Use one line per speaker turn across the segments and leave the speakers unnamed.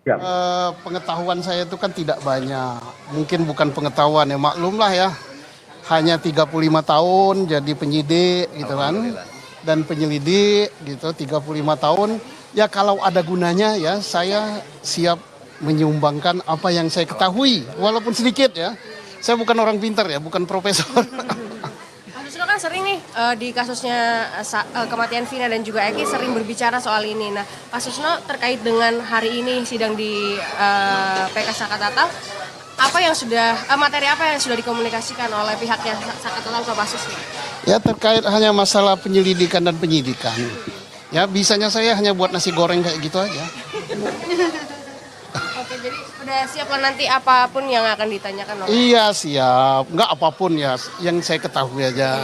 Ya.
Pengetahuan saya itu kan tidak banyak. Mungkin bukan pengetahuan ya, maklumlah ya. Hanya 35 tahun jadi penyidik gitu kan. Dan penyelidik gitu 35 tahun. Ya kalau ada gunanya ya saya siap menyumbangkan apa yang saya ketahui. Walaupun sedikit ya. Saya bukan orang pintar ya, bukan profesor.
Mas Susno kan sering nih di kasusnya kematian Vina dan juga Eki sering berbicara soal ini. Nah, Pak Susno terkait dengan hari ini sidang di PK Sakatatal, apa yang sudah materi apa yang sudah dikomunikasikan oleh pihaknya Sakatatal ke Pak Susno?
Ya terkait hanya masalah penyelidikan dan penyidikan. Ya bisanya saya hanya buat nasi goreng kayak gitu aja.
Oke, jadi udah siap lah nanti apapun yang akan ditanyakan oleh.
Iya siap, nggak apapun ya, yang saya ketahui aja.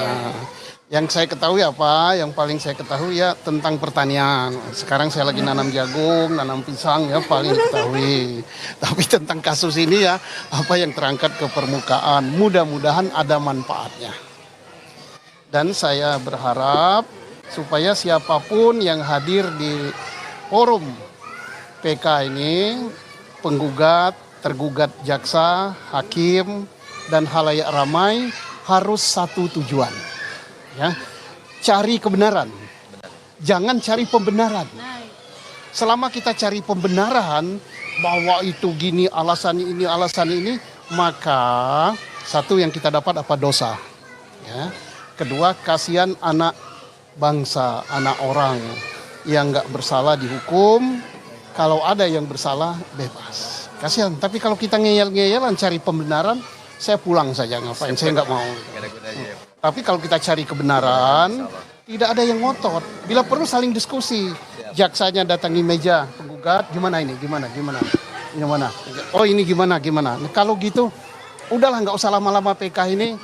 Yang saya ketahui apa, yang paling saya ketahui ya tentang pertanian. Sekarang saya lagi nanam jagung, nanam pisang ya paling ketahui. Tapi tentang kasus ini ya, apa yang terangkat ke permukaan, mudah-mudahan ada manfaatnya. Dan saya berharap supaya siapapun yang hadir di forum PK ini, penggugat, tergugat jaksa, hakim, dan halayak ramai harus satu tujuan. Ya, cari kebenaran. Jangan cari pembenaran. Selama kita cari pembenaran bahwa itu gini, alasan ini, maka satu yang kita dapat apa dosa. Ya. Kedua, kasihan anak bangsa, anak orang yang nggak bersalah dihukum. Kalau ada yang bersalah, bebas. Kasihan. Tapi kalau kita ngeyel-ngeyelan cari pembenaran, saya pulang saja. Ngapain? Saya nggak mau. Tapi kalau kita cari kebenaran, tidak ada yang ngotot. Bila perlu saling diskusi. Jaksanya datangi meja penggugat, gimana ini? Gimana? Oh ini gimana? Nah, kalau gitu, udahlah nggak usah lama-lama PK ini,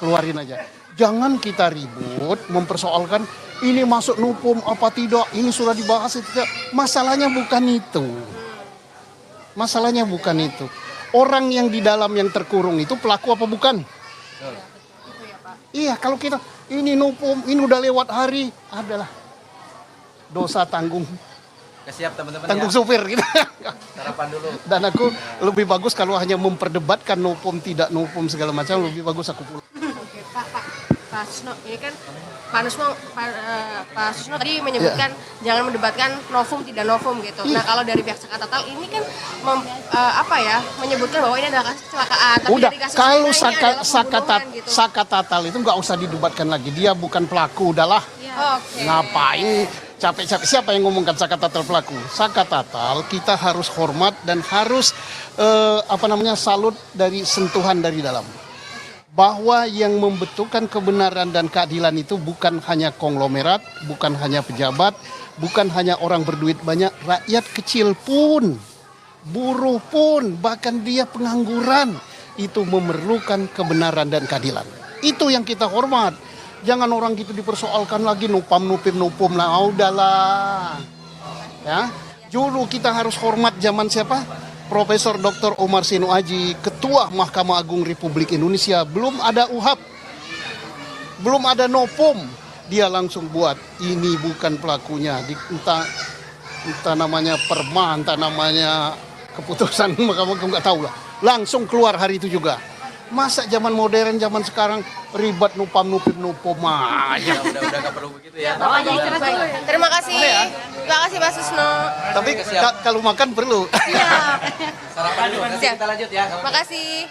keluarin aja. Jangan kita ribut, mempersoalkan ini masuk nupum apa tidak, ini sudah dibahas itu tidak. Masalahnya bukan itu. Orang yang di dalam yang terkurung itu pelaku apa bukan? Iya, kalau kita ini nupum, ini udah lewat hari, adalah dosa tanggung.
Siap teman-teman
Tanggung
ya.
supir gitu.
Sarapan dulu.
Dan aku lebih bagus kalau hanya memperdebatkan nupum tidak nupum segala macam, lebih bagus aku pulang.
Oke, Pak Susno, ini kan Pak Susno tadi menyebutkan jangan mendebatkan novum tidak novum gitu. Nah kalau dari pihak Sakatatal ini kan menyebutkan bahwa ini adalah kasus kecelakaan. Tapi
Udah,
dari kasus
kalau
Vina ini adalah pembunuhan gitu.
Sakatatal itu nggak usah didebatkan lagi. Dia bukan pelaku, udahlah.
Oke.
Ngapain capek-capek? Siapa yang ngomongkan Sakatatal pelaku? Sakatatal kita harus hormat dan harus salut dari sentuhan dari dalam. Bahwa yang membentukkan kebenaran dan keadilan itu bukan hanya konglomerat, bukan hanya pejabat, bukan hanya orang berduit banyak, rakyat kecil pun, buruh pun, bahkan dia pengangguran, itu memerlukan kebenaran dan keadilan. Itu yang kita hormat. Jangan orang gitu dipersoalkan lagi nupum lah, udahlah. Ya, dulu kita harus hormat zaman siapa? Profesor Dr. Omar Sinu Aji, Ketua Mahkamah Agung Republik Indonesia, belum ada UHAP, belum ada nopum, dia langsung buat ini bukan pelakunya, entah namanya perma, entah namanya keputusan Mahkamah Agung nggak tahu lah, langsung keluar hari itu juga. Masa zaman modern, zaman sekarang ribet nupum aja.
Udah nggak perlu begitu ya.
Terima kasih. Terima kasih Pak Susno.
Tapi kalau makan perlu.
Siap.
Sarapan dulu, nanti kita lanjut ya.
Terima kasih.